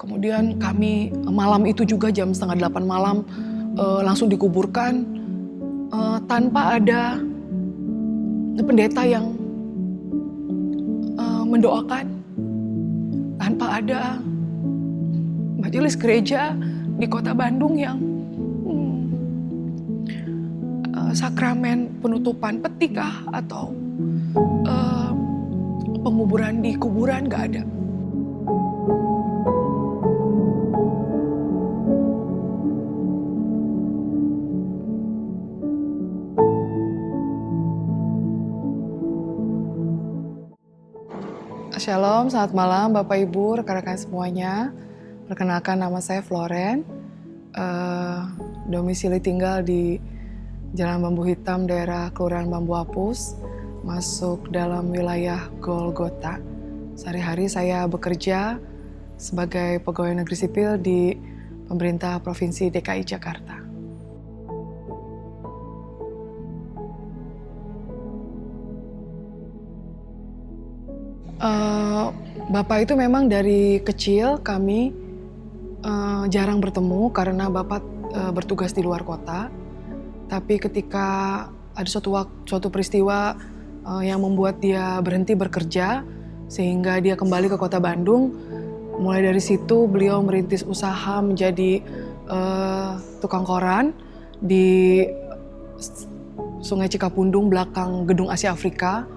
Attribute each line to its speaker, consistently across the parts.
Speaker 1: Kemudian kami malam itu juga jam 7:30 malam langsung dikuburkan tanpa ada pendeta yang mendoakan, tanpa ada majelis gereja di kota Bandung yang sakramen penutupan peti kah atau penguburan di kuburan, gak ada. Shalom, selamat malam Bapak Ibu, rekan-rekan semuanya. Perkenalkan, nama saya Floren. Domisili tinggal di Jalan Bambu Hitam, daerah Kelurahan Bambu Apus, masuk dalam wilayah Golgota. Sehari-hari saya bekerja sebagai pegawai negeri sipil di pemerintah Provinsi DKI Jakarta. Bapak itu memang dari kecil kami jarang bertemu karena Bapak bertugas di luar kota. Tapi ketika ada suatu peristiwa yang membuat dia berhenti bekerja sehingga dia kembali ke kota Bandung, mulai dari situ beliau merintis usaha menjadi tukang koran di Sungai Cikapundung belakang Gedung Asia Afrika.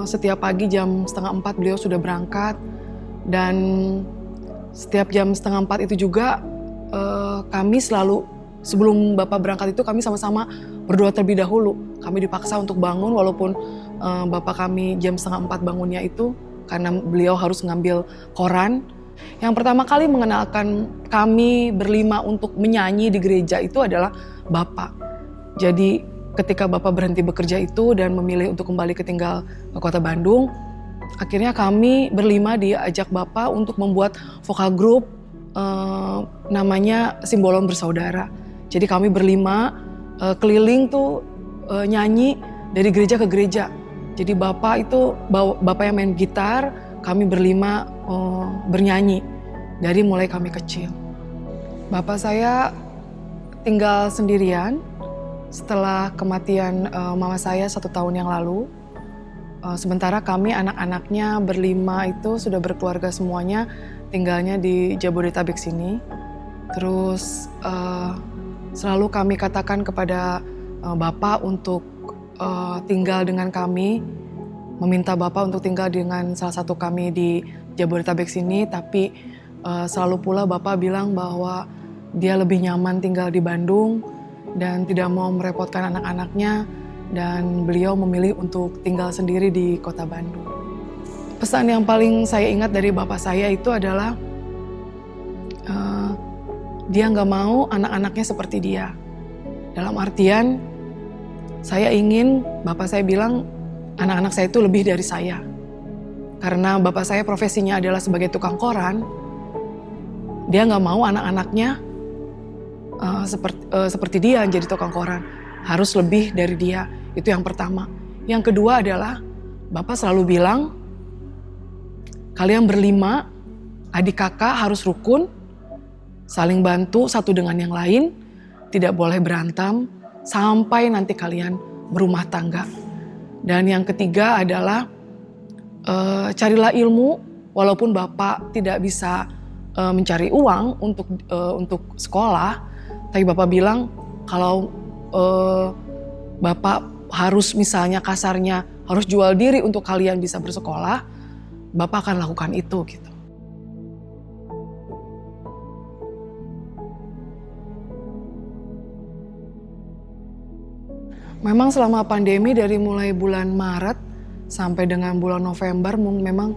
Speaker 1: Setiap pagi jam 3:30 beliau sudah berangkat, dan setiap jam 3:30 itu juga kami selalu, sebelum Bapak berangkat itu kami sama-sama berdoa terlebih dahulu. Kami dipaksa untuk bangun walaupun Bapak kami jam 3:30 bangunnya itu karena beliau harus ngambil koran. Yang pertama kali mengenalkan kami berlima untuk menyanyi di gereja itu adalah Bapak. Jadi ketika Bapak berhenti bekerja itu dan memilih untuk kembali tinggal ke kota Bandung, akhirnya kami berlima diajak Bapak untuk membuat vokal group namanya Simbolon Bersaudara. Jadi kami berlima keliling tuh nyanyi dari gereja ke gereja. Jadi Bapak itu, Bapak yang main gitar, kami berlima bernyanyi dari mulai kami kecil. Bapak saya tinggal sendirian setelah kematian mama saya 1 tahun yang lalu. Sementara kami anak-anaknya berlima itu sudah berkeluarga semuanya, tinggalnya di Jabodetabek sini. Terus selalu kami katakan kepada Bapak untuk tinggal dengan kami, meminta Bapak untuk tinggal dengan salah satu kami di Jabodetabek sini, tapi selalu pula Bapak bilang bahwa dia lebih nyaman tinggal di Bandung dan tidak mau merepotkan anak-anaknya, dan beliau memilih untuk tinggal sendiri di kota Bandung. Pesan yang paling saya ingat dari Bapak saya itu adalah dia nggak mau anak-anaknya seperti dia. Dalam artian, saya ingin, Bapak saya bilang, anak-anak saya itu lebih dari saya. Karena Bapak saya profesinya adalah sebagai tukang koran, dia nggak mau anak-anaknya seperti dia jadi tukang koran, harus lebih dari dia. Itu yang pertama. Yang kedua adalah Bapak selalu bilang, kalian berlima, adik kakak harus rukun, saling bantu satu dengan yang lain, tidak boleh berantem sampai nanti kalian berumah tangga. Dan yang ketiga adalah carilah ilmu, walaupun Bapak tidak bisa mencari uang untuk sekolah. Tapi Bapak bilang kalau Bapak harus, misalnya kasarnya, harus jual diri untuk kalian bisa bersekolah, Bapak akan lakukan itu gitu. Memang selama pandemi dari mulai bulan Maret sampai dengan bulan November memang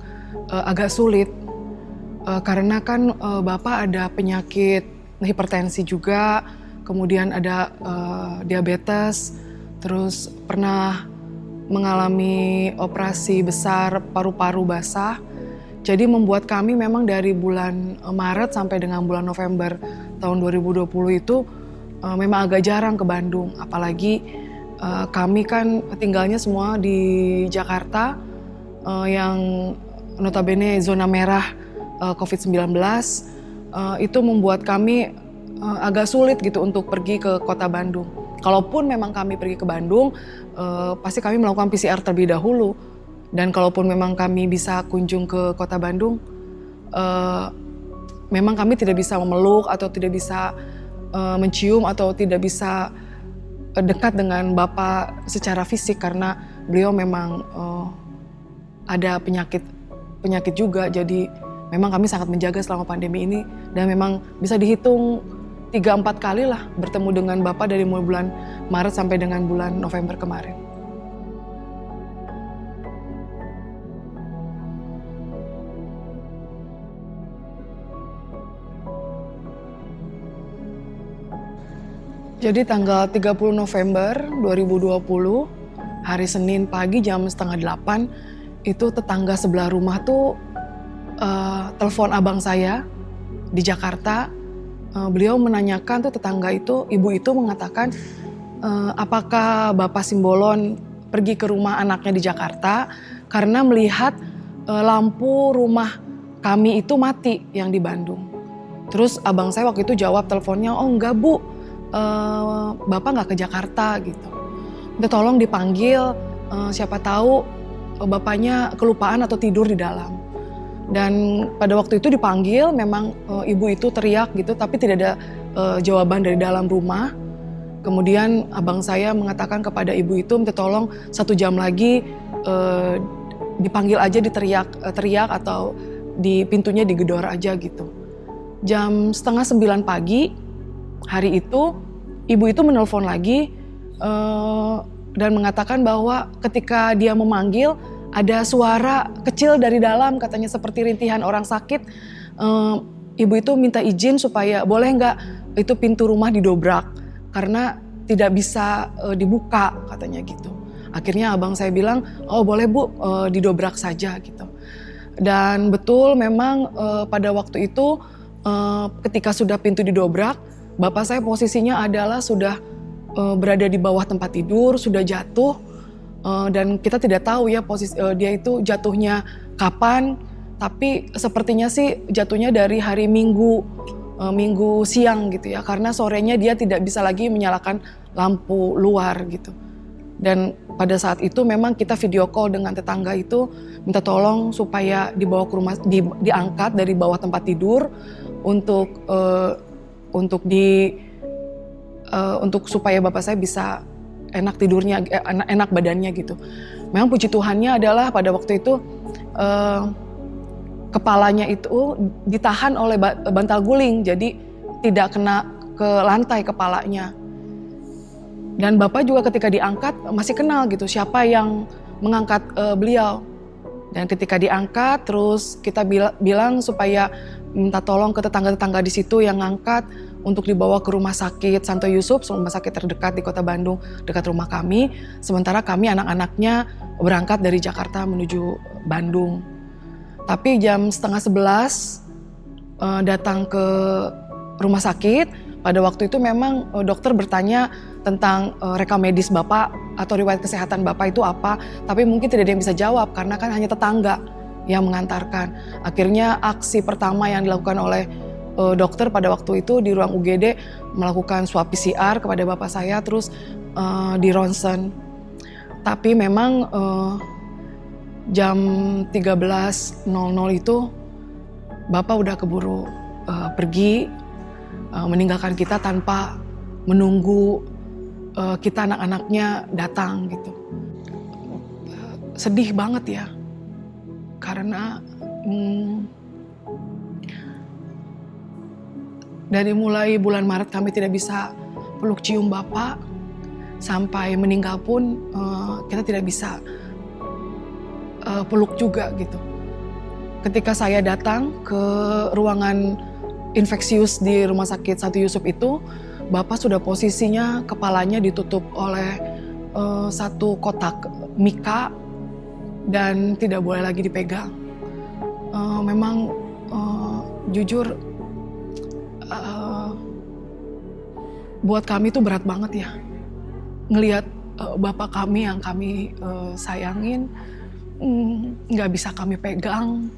Speaker 1: agak sulit. Karena kan Bapak ada penyakit hipertensi juga, kemudian ada diabetes, terus pernah mengalami operasi besar paru-paru basah. Jadi membuat kami memang dari bulan Maret sampai dengan bulan November tahun 2020 itu memang agak jarang ke Bandung. Apalagi kami kan tinggalnya semua di Jakarta yang notabene zona merah COVID-19 itu membuat kami agak sulit gitu untuk pergi ke kota Bandung. Kalaupun memang kami pergi ke Bandung, pasti kami melakukan PCR terlebih dahulu. Dan kalaupun memang kami bisa kunjung ke kota Bandung, memang kami tidak bisa memeluk atau tidak bisa mencium atau tidak bisa dekat dengan Bapak secara fisik karena beliau memang ada penyakit juga. Jadi memang kami sangat menjaga selama pandemi ini dan memang bisa dihitung 3-4 kali lah bertemu dengan Bapak dari mulai bulan Maret sampai dengan bulan November kemarin. Jadi tanggal 30 November 2020, hari Senin pagi jam 7:30, itu tetangga sebelah rumah tuh telepon abang saya di Jakarta. Beliau menanyakan tuh tetangga itu, ibu itu mengatakan apakah Bapak Simbolon pergi ke rumah anaknya di Jakarta karena melihat lampu rumah kami itu mati yang di Bandung. Terus abang saya waktu itu jawab teleponnya, oh enggak Bu, Bapak nggak ke Jakarta gitu. Minta tolong dipanggil, siapa tahu bapaknya kelupaan atau tidur di dalam. Dan pada waktu itu dipanggil, memang ibu itu teriak gitu, tapi tidak ada jawaban dari dalam rumah. Kemudian abang saya mengatakan kepada ibu itu minta tolong 1 jam lagi dipanggil aja, teriak atau di pintunya digedor aja gitu. Jam 8:30 pagi hari itu, ibu itu menelpon lagi dan mengatakan bahwa ketika dia memanggil, ada suara kecil dari dalam, katanya seperti rintihan orang sakit. Ibu itu minta izin supaya boleh nggak itu pintu rumah didobrak karena tidak bisa dibuka, katanya gitu. Akhirnya abang saya bilang, oh boleh Bu, didobrak saja gitu. Dan betul memang pada waktu itu ketika sudah pintu didobrak, bapak saya posisinya adalah sudah berada di bawah tempat tidur, sudah jatuh. Dan kita tidak tahu ya posisi dia itu jatuhnya kapan, tapi sepertinya sih jatuhnya dari hari Minggu siang gitu ya, karena sorenya dia tidak bisa lagi menyalakan lampu luar gitu. Dan pada saat itu memang kita video call dengan tetangga itu, minta tolong supaya dibawa ke rumah, diangkat dari bawah tempat tidur untuk supaya bapak saya bisa enak tidurnya, enak badannya gitu. Memang puji Tuhannya adalah pada waktu itu kepalanya itu ditahan oleh bantal guling, jadi tidak kena ke lantai kepalanya. Dan bapak juga ketika diangkat masih kenal gitu siapa yang mengangkat beliau. Dan ketika diangkat terus kita bilang supaya minta tolong ke tetangga-tetangga di situ yang ngangkat untuk dibawa ke rumah sakit Santo Yusuf, rumah sakit terdekat di kota Bandung, dekat rumah kami. Sementara kami anak-anaknya berangkat dari Jakarta menuju Bandung. Tapi jam 10:30 datang ke rumah sakit. Pada waktu itu memang dokter bertanya tentang rekam medis Bapak atau riwayat kesehatan Bapak itu apa. Tapi mungkin tidak ada yang bisa jawab karena kan hanya tetangga yang mengantarkan. Akhirnya aksi pertama yang dilakukan oleh dokter pada waktu itu di ruang UGD melakukan swab PCR kepada bapak saya, terus di ronsen. Tapi memang jam 13.00 itu bapak udah keburu pergi meninggalkan kita tanpa menunggu kita anak-anaknya datang gitu. Sedih banget ya, karena dari mulai bulan Maret kami tidak bisa peluk cium Bapak, sampai meninggal pun kita tidak bisa peluk juga gitu. Ketika saya datang ke ruangan infeksius di Rumah Sakit Santo Yusuf itu, Bapak sudah posisinya kepalanya ditutup oleh satu kotak mika dan tidak boleh lagi dipegang. Memang jujur buat kami itu berat banget ya, ngelihat bapak kami yang kami sayangin nggak bisa kami pegang,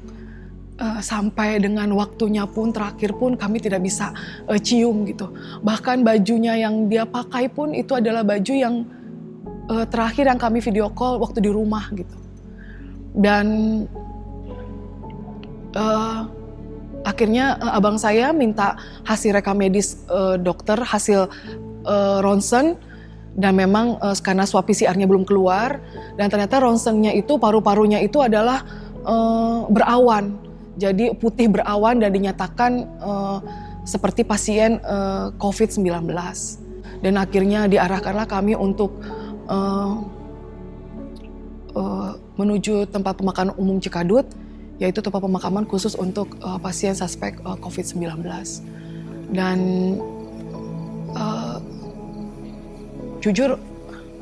Speaker 1: sampai dengan waktunya pun terakhir pun kami tidak bisa cium gitu. Bahkan bajunya yang dia pakai pun itu adalah baju yang terakhir yang kami video call waktu di rumah gitu. Dan akhirnya abang saya minta hasil rekam medis dokter, hasil ronsen, dan memang karena swab PCR-nya belum keluar, dan ternyata ronsennya itu paru-parunya itu adalah berawan. Jadi putih berawan dan dinyatakan seperti pasien COVID-19. Dan akhirnya diarahkanlah kami untuk menuju tempat pemakaman umum Cikadut, yaitu tempat pemakaman khusus untuk pasien suspek COVID-19. Dan jujur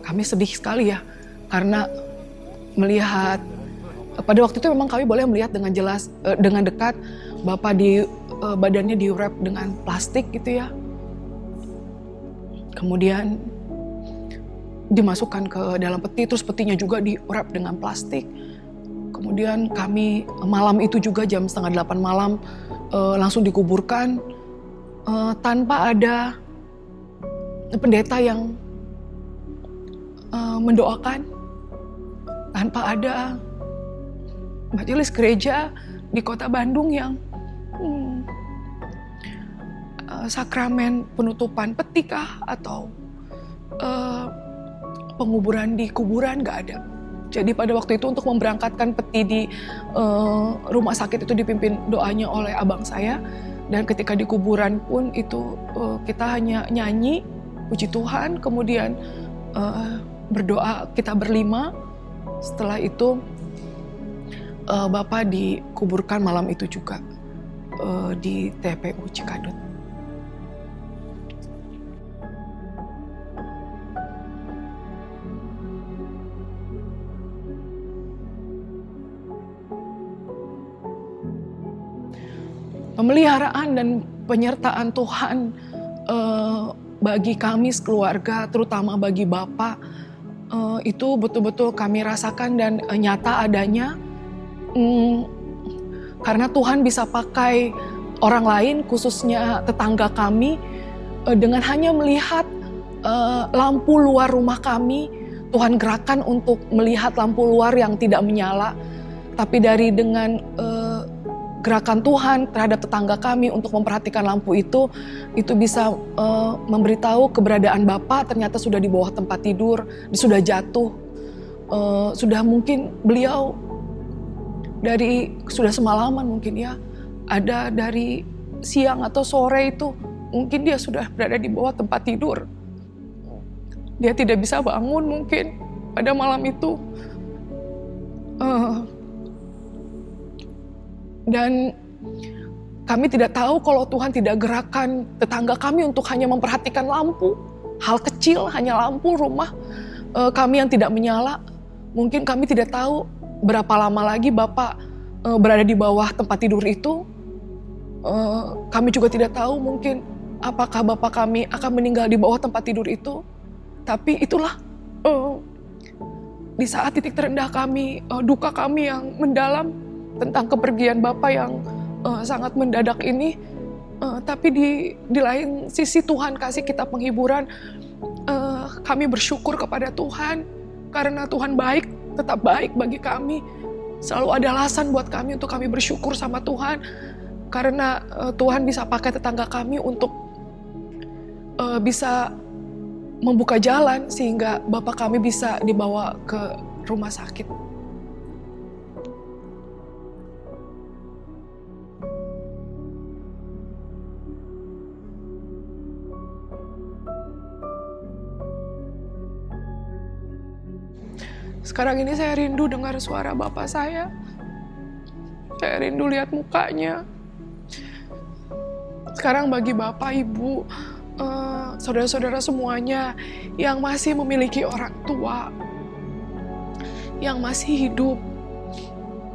Speaker 1: kami sedih sekali ya, karena melihat pada waktu itu memang kami boleh melihat dengan jelas, dengan dekat Bapak badannya di wrap dengan plastik gitu ya. Kemudian dimasukkan ke dalam peti, terus petinya juga di wrap dengan plastik. Kemudian kami malam itu juga jam 7:30 malam langsung dikuburkan tanpa ada pendeta yang mendoakan, tanpa ada majelis gereja di kota Bandung yang sakramen penutupan peti kah atau penguburan di kuburan, nggak ada. Jadi pada waktu itu untuk memberangkatkan peti di rumah sakit itu dipimpin doanya oleh abang saya, dan ketika di kuburan pun itu kita hanya nyanyi puji Tuhan, kemudian berdoa kita berlima. Setelah itu Bapak dikuburkan malam itu juga di TPU Cikadut. Pemeliharaan dan penyertaan Tuhan bagi kami sekeluarga, terutama bagi Bapak, itu betul-betul kami rasakan dan nyata adanya. Karena Tuhan bisa pakai orang lain, khususnya tetangga kami, dengan hanya melihat lampu luar rumah kami, Tuhan gerakan untuk melihat lampu luar yang tidak menyala. Tapi dengan gerakan Tuhan terhadap tetangga kami untuk memperhatikan lampu itu bisa memberitahu keberadaan Bapak ternyata sudah di bawah tempat tidur, sudah jatuh, sudah mungkin beliau sudah semalaman mungkin ya, ada dari siang atau sore itu mungkin dia sudah berada di bawah tempat tidur. Dia tidak bisa bangun mungkin pada malam itu. Dan kami tidak tahu kalau Tuhan tidak gerakan tetangga kami untuk hanya memperhatikan lampu. Hal kecil, hanya lampu rumah kami yang tidak menyala. Mungkin kami tidak tahu berapa lama lagi Bapak berada di bawah tempat tidur itu. Kami juga tidak tahu mungkin apakah Bapak kami akan meninggal di bawah tempat tidur itu. Tapi itulah di saat titik terendah kami, duka kami yang mendalam tentang kepergian Bapak yang sangat mendadak ini. Tapi di lain sisi Tuhan kasih kita penghiburan. Kami bersyukur kepada Tuhan karena Tuhan baik, tetap baik bagi kami. Selalu ada alasan buat kami untuk kami bersyukur sama Tuhan. Karena Tuhan bisa pakai tetangga kami untuk bisa membuka jalan sehingga Bapak kami bisa dibawa ke rumah sakit. Sekarang ini saya rindu dengar suara Bapak saya. Saya rindu lihat mukanya. Sekarang bagi Bapak, Ibu, saudara-saudara semuanya yang masih memiliki orang tua, yang masih hidup,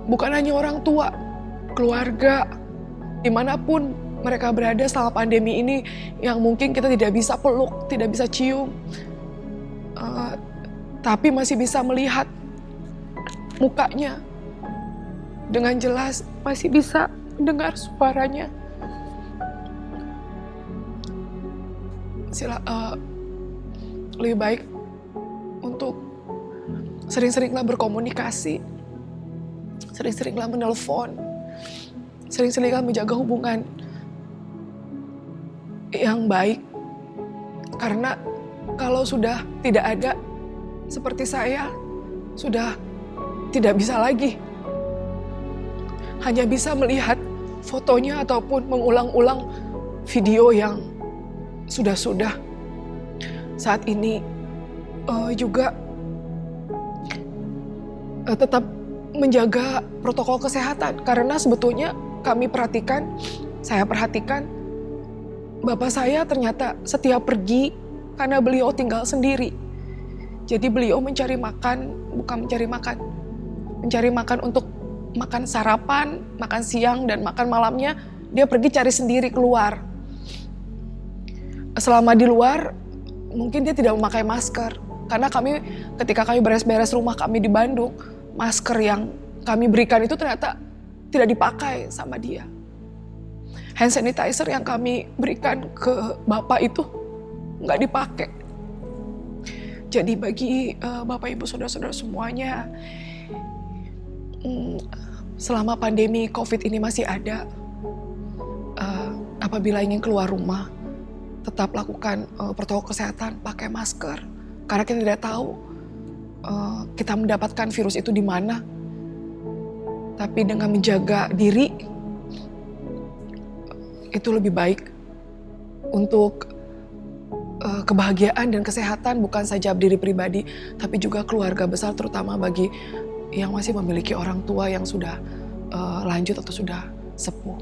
Speaker 1: bukan hanya orang tua, keluarga, dimanapun mereka berada selama pandemi ini, yang mungkin kita tidak bisa peluk, tidak bisa cium, tapi masih bisa melihat mukanya. dengan jelas, masih bisa mendengar suaranya. Lebih baik untuk sering-seringlah berkomunikasi, sering-seringlah menelpon, sering-seringlah menjaga hubungan yang baik. Karena kalau sudah tidak ada seperti saya, sudah tidak bisa lagi. Hanya bisa melihat fotonya ataupun mengulang-ulang video yang sudah-sudah. Saat ini juga tetap menjaga protokol kesehatan. Karena sebetulnya saya perhatikan, bapak saya ternyata setiap pergi karena beliau tinggal sendiri. Jadi beliau mencari makan untuk makan sarapan, makan siang, dan makan malamnya dia pergi cari sendiri keluar. Selama di luar, mungkin dia tidak memakai masker. Karena ketika kami beres-beres rumah kami di Bandung, masker yang kami berikan itu ternyata tidak dipakai sama dia. Hand sanitizer yang kami berikan ke bapak itu nggak dipakai. Jadi bagi bapak ibu saudara-saudara semuanya, selama pandemi COVID ini masih ada, apabila ingin keluar rumah, tetap lakukan protokol kesehatan, pakai masker. Karena kita tidak tahu kita mendapatkan virus itu di mana. Tapi dengan menjaga diri, itu lebih baik untuk kebahagiaan dan kesehatan bukan saja diri pribadi, tapi juga keluarga besar, terutama bagi yang masih memiliki orang tua yang sudah lanjut atau sudah sepuh.